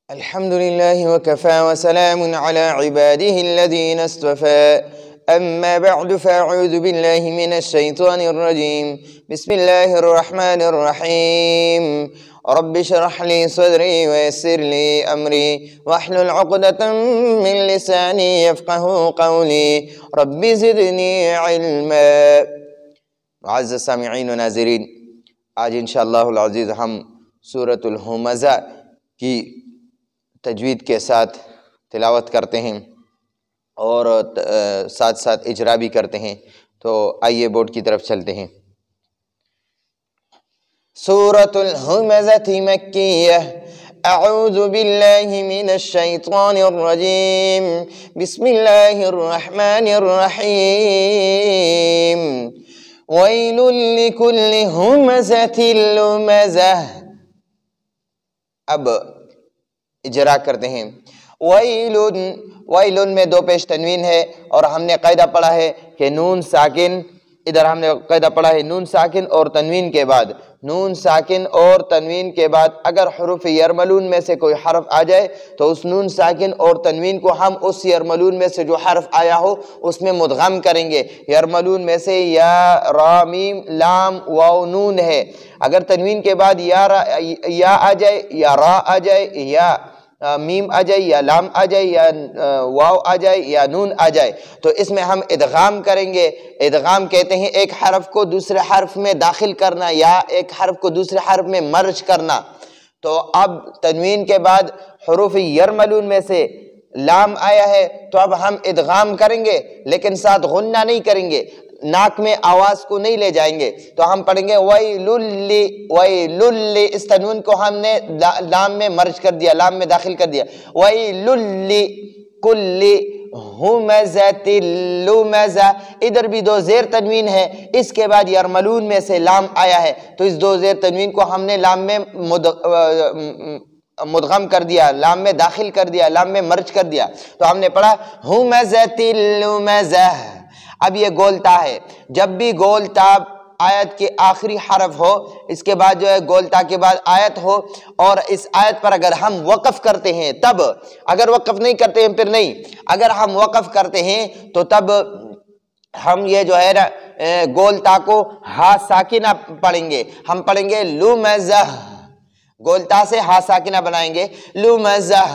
الحمد لله وكفى وسلام على عباده الذين اصطفى أما بعد فأعوذ بالله من الشيطان الرجيم بسم الله الرحمن الرحيم رب اشرح لي صدري ويسر لي أمري واحلل عقدة من لساني يفقه قولي رب زدني علما. معزز سامعین و ناظرین، آج انشاءاللہ العزیز ہم سورۃ الہمزہ کی تجوید کے ساتھ تلاوت کرتے ہیں اور ساتھ ساتھ اجرا بھی کرتے ہیں. تو آئیے بورڈ کی طرف چلتے ہیں. سورۃ الہمزہ مکیہ. اعوذ باللہ من الشیطان الرجیم بسم اللہ الرحمن الرحیم. ویل لکل ہمزۃ لمزہ. اب اجرا کرتے ہیں. ویلن میں دو پیش تنوین ہے اور ہم نے قاعدہ پڑھا ہے کہ نون ساکن، ادھر ہم نے قاعدہ پڑھا ہے نون ساکن اور تنوین کے بعد اگر حروف یرملون میں سے کوئی حرف آ جائے تو اس نون ساکن اور تنوین کو ہم اس یرملون میں سے جو حرف آیا ہو اس میں مدغم کریں گے. یرملون میں سے یا را میم لام واو نون ہے. اگر تنوین کے بعد یا آ جائے یا را آ جائے یا میم آ جائے یا لام آ جائے یا واو آ جائے یا نون آ جائے تو اس میں ہم ادغام کریں گے. ادغام کہتے ہیں ایک حرف کو دوسرے حرف میں داخل کرنا یا ایک حرف کو دوسرے حرف میں مرج کرنا. تو اب تنوین کے بعد حروف یرملون میں سے لام آیا ہے تو اب ہم ادغام کریں گے لیکن ساتھ غنہ نہیں کریں گے، ناک میں آواز کو نہیں لے جائیں گے. تو ہم پڑھیں گے ویلل. اس تنوین کو ہم نے لام میں مرج کر دیا، لام میں داخل کر دیا. ویلل کل ہمزۃ لمزہ. ادھر بھی دو زیر تنوین ہے، اس کے بعد یرملون میں سے لام آیا ہے تو اس دو زیر تنوین کو ہم نے لام میں مدغم کر دیا، لام میں داخل کر دیا، لام میں مرج کر دیا. تو ہم نے پڑھا ہمزۃ لمزہ. اب یہ گولتا ہے. جب بھی گولتا آیت کے آخری حرف ہو، اس کے بعد جو ہے گولتا کے بعد آیت ہو اور اس آیت پر اگر ہم وقف کرتے ہیں تب، اگر وقف نہیں کرتے ہیں پھر نہیں، اگر ہم وقف کرتے ہیں تو تب ہم یہ جو ہے نا گولتا کو ہا ساکنہ پڑھیں گے. ہم پڑھیں گے لمزہ، گولتا سے ہا ساکنہ بنائیں گے لمزہ.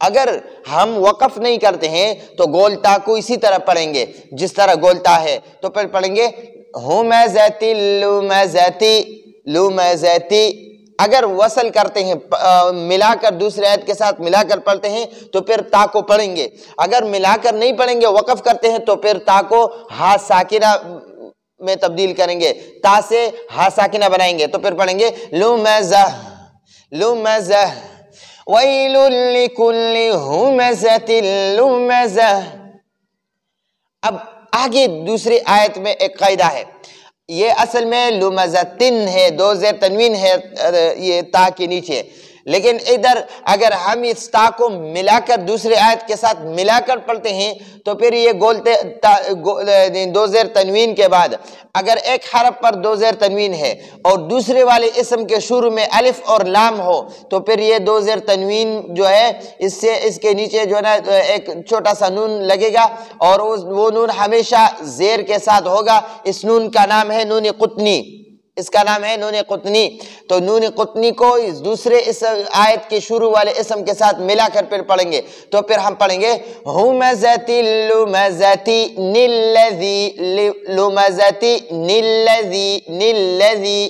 اگر ہم وقف نہیں کرتے ہیں تو گولتا کو اسی طرح پڑھیں گے جس طرح گولتا ہے. تو پھر پڑھیں گے ہمزۃ لمزتی لمزتی. اگر وصل کرتے ہیں ملا کر دوسرے آیت کے ساتھ ملا کر پڑھتے ہیں تو پھر تا کو پڑھیں گے. اگر ملا کر نہیں پڑھیں گے، وقف کرتے ہیں تو پھر تا کو ہا ساکنہ میں تبدیل کریں گے، تا سے ہا ساکنہ بنائیں گے. تو پھر پڑھیں گے لمزہ لمزہ. ویل لکل ہمزۃ لمزہ. اب آگے دوسری آیت میں ایک قاعدہ ہے. یہ اصل میں لمزتن ہے، دو زیر تنوین ہے یہ تا کے نیچے، لیکن ادھر اگر ہم اس تا کو ملا کر دوسرے آیت کے ساتھ ملا کر پڑھتے ہیں تو پھر یہ دو زیر تنوین کے بعد اگر ایک حرف پر دو زیر تنوین ہے اور دوسرے والے اسم کے شروع میں الف اور لام ہو تو پھر یہ دو زیر تنوین جو ہے اس کے نیچے جو ہے نا ایک چھوٹا سا نون لگے گا اور وہ نون ہمیشہ زیر کے ساتھ ہوگا. اس نون کا نام ہے نون قطنی، اس کا نام ہے نون قطنی. تو نون قطنی کو اس دوسرے اس آیت کے شروع والے اسم کے ساتھ ملا کر پھر پڑھیں گے. تو پھر ہم پڑھیں گے ہمزۃ لمزتی نلذی لمزتی نلذی نلذی.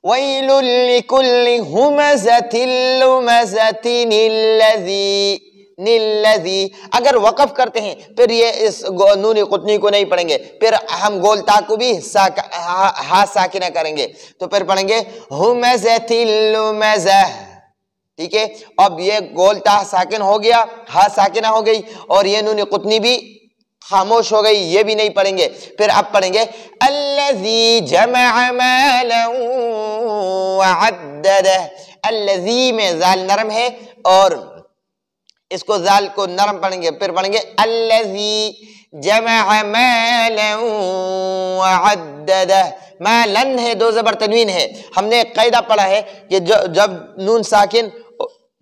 ویل لکل ہمزۃ لمزۃ نلذی نلذی. اگر وقف کرتے ہیں پھر یہ اس نون قطنی کو نہیں پڑھیں گے، پھر ہم گولتا کو بھی ہا ساکنہ کریں گے. تو پھر پڑھیں گے ہمزۃ لمزہ. ٹھیک ہے، اب یہ گولتا ساکن ہو گیا، ہا ساکنہ ہو گئی اور یہ نون قطنی بھی خاموش ہو گئی، یہ بھی نہیں پڑھیں گے. پھر اب پڑھیں گے الذی جمع مالا وعددہ. الذی میں زال نرم ہے اور اس کو زال کو نرم پڑھیں گے. پھر پڑھیں گے الذی جمع مالا وعددہ. مالن ہے، دو زبر تنوین ہے. ہم نے ایک قاعدہ پڑھا ہے کہ جب نون ساکن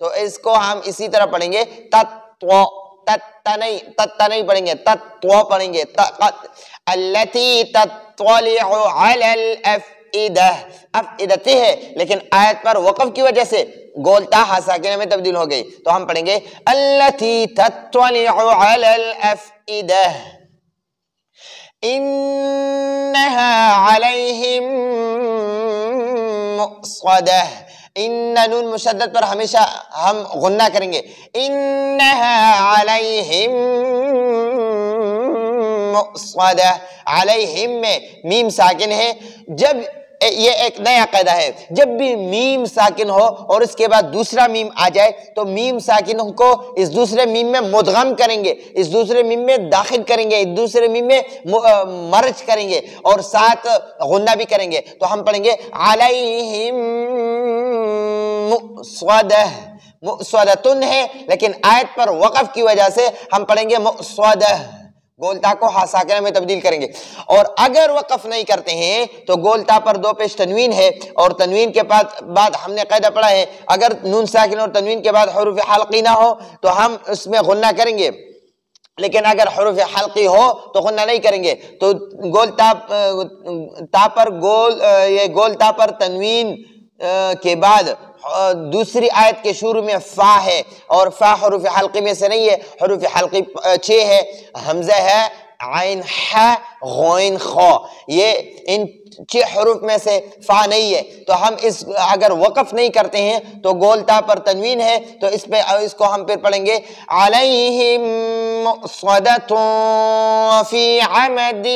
تو اس کو ہم اسی طرح پڑھیں گے تتو، تت نہیں پڑھیں گے، تتو پڑھیں گے، التی تطلع علی الافئدہ، افئدتہ ہے، لیکن آیت پر وقف کی وجہ سے گولتا ہا ساکنہ میں تبدیل ہو گئی، تو ہم پڑھیں گے التی تطلع علی الافئدہ انہا علیہم مؤصدہ، ان نون مشدد پر ہمیشہ ہم غنہ کریں گے، انہا علیہم مؤصدہ، علیہم میں میم ساکن ہے، جب یہ ایک نیا قاعدہ ہے، جب بھی میم ساکن ہو اور اس کے بعد دوسرا میم آ جائے تو میم ساکن کو اس دوسرے میم میں مدغم کریں گے، اس دوسرے میم میں داخل کریں گے، اس دوسرے میم میں مرج کریں گے اور ساتھ غنہ بھی کریں گے، تو ہم پڑھیں گے علیہم مؤصدہ، مؤصدۃن ہے لیکن آیت پر وقف کی وجہ سے ہم پڑھیں گے مؤصدہ، گولتا کو ہا ساکنہ میں تبدیل کریں گے۔ اور اگر وقف نہیں کرتے ہیں تو گولتا پر دو پیش تنوین ہے، اور تنوین کے بعد ہم نے قاعدہ پڑھا ہے اگر نون ساکن اور تنوین کے بعد حروف حلقی نہ ہو تو ہم اس میں غنہ کریں گے، لیکن اگر حروف حلقی ہو تو غنہ نہیں کریں گے۔ تو گولتا تا پر یہ گولتا پر تنوین کے بعد دوسری آیت کے شروع میں فا ہے، اور فا حروف حلقی میں سے نہیں ہے، حروف حلقی 6 ہے، حمزہ ہے، عین ح غین خا، یہ ان 6 حروف میں سے فا نہیں ہے، تو ہم اس اگر وقف نہیں کرتے ہیں تو گولتا پر تنوین ہے، تو اس کو ہم پھر پڑھیں گے علیہم مؤصدۃ فی عمد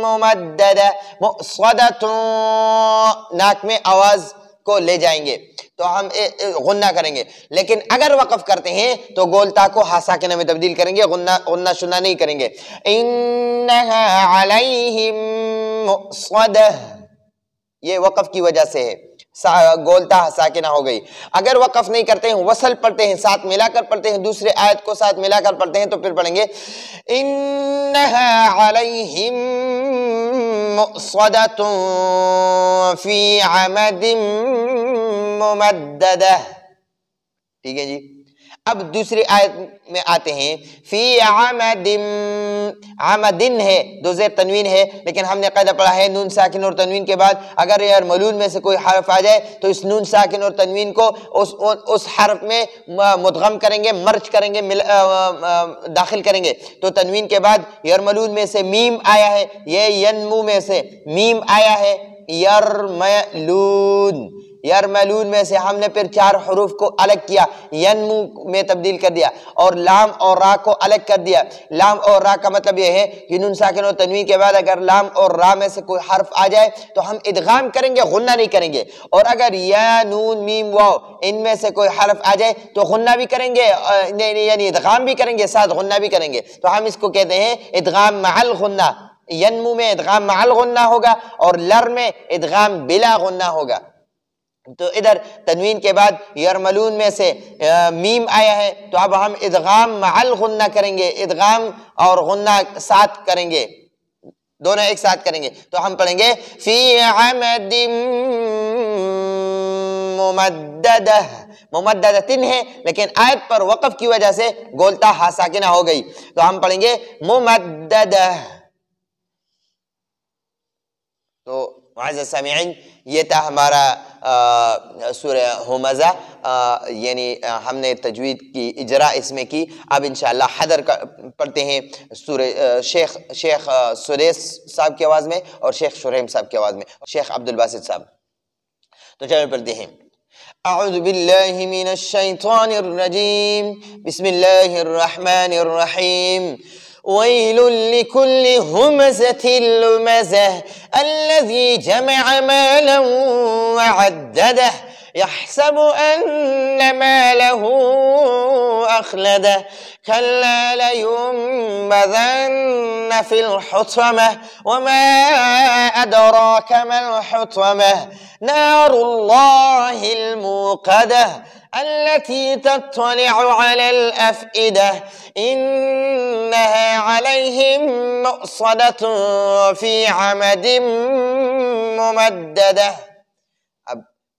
ممددہ، مؤصدۃ، ناک میں آواز کو لے جائیں گے تو ہم غنہ کریں گے، لیکن اگر وقف کرتے ہیں تو گولتا کو ہا ساکنہ میں تبدیل کریں گے، غنہ شنہ نہیں کریں گے۔ انہا علیہم مؤصدہ، یہ وقف کی وجہ سے ہے، گولتا ہا ساکنہ ہو گئی۔ اگر وقف نہیں کرتے ہیں، وصل پڑھتے ہیں، ساتھ ملا کر پڑھتے ہیں، دوسرے آیت کو ساتھ ملا کر پڑھتے ہیں تو پھر پڑھیں گے انہا علیہم مؤصدۃ فی عمد ممددہ، ٹھیک ہے جی۔ اب دوسری آیت میں آتے ہیں، فی عمد، عمدن ہے، دو زیر تنوین ہے، لیکن ہم نے قاعدہ پڑھا ہے نون ساکن اور تنوین کے بعد اگر یہ ملون میں سے کوئی حرف آ جائے تو اس نون ساکن اور تنوین کو اس حرف میں مدغم کریں گے، مرج کریں گے، داخل کریں گے، تو تنوین کے بعد یرملون میں سے میم آیا ہے، یہ ینمو میں سے میم آیا ہے، یرملون، یرملون میں سے ہم نے پھر 4 حروف کو الگ کیا، ینمو میں تبدیل کر دیا، اور لام اور را کو الگ کر دیا۔ لام اور را کا مطلب یہ ہے کہ نون ساکن اور تنوین کے بعد اگر لام اور را میں سے کوئی حرف آ جائے تو ہم ادغام کریں گے، غنہ نہیں کریں گے، اور اگر یا نون میم واو ان میں سے کوئی حرف آ جائے تو غنہ بھی کریں گے، یعنی ادغام بھی کریں گے، ساتھ غنہ بھی کریں گے، تو ہم اس کو کہتے ہیں ادغام مع الغنہ۔ ینمو میں ادغام مع الغنہ ہوگا اور لر میں ادغام بلا غنہ ہوگا۔ تو ادھر تنوین کے بعد یرملون میں سے میم آیا ہے تو اب ہم ادغام مع الغنہ کریں گے، ادغام اور غنہ ساتھ کریں گے، دونوں ایک ساتھ کریں گے، تو ہم پڑھیں گے فی عمد ممددہ، ممددتن ہے لیکن آیت پر وقف کی وجہ سے گولتا ہا ساکنہ ہو گئی، تو ہم پڑھیں گے ممددہ۔ تو معزز سامعین، یہ تھا ہمارا سورہ ہمزہ، یعنی ہم نے تجوید کی اجرا اس میں کی۔ اب انشاءاللہ حدر پڑھتے ہیں سورہ شیخ سریس صاحب کی آواز میں اور شیخ شریم صاحب کی آواز میں، شیخ عبدالباسط صاحب، تو چلیں پڑھتے ہیں۔ اعوذ باللہ من الشیطان الرجیم، بسم اللہ الرحمن الرحیم۔ ويل لكل همزة لمزة الذي جمع مالا وعدده يحسب أن ماله أخلده كلا لينبذن في الحطمة وما أدراك ما الحطمة نار الله الموقدة التي تطلع على الأفئدة إنها عليهم مؤصدة في عمد ممددة۔ اب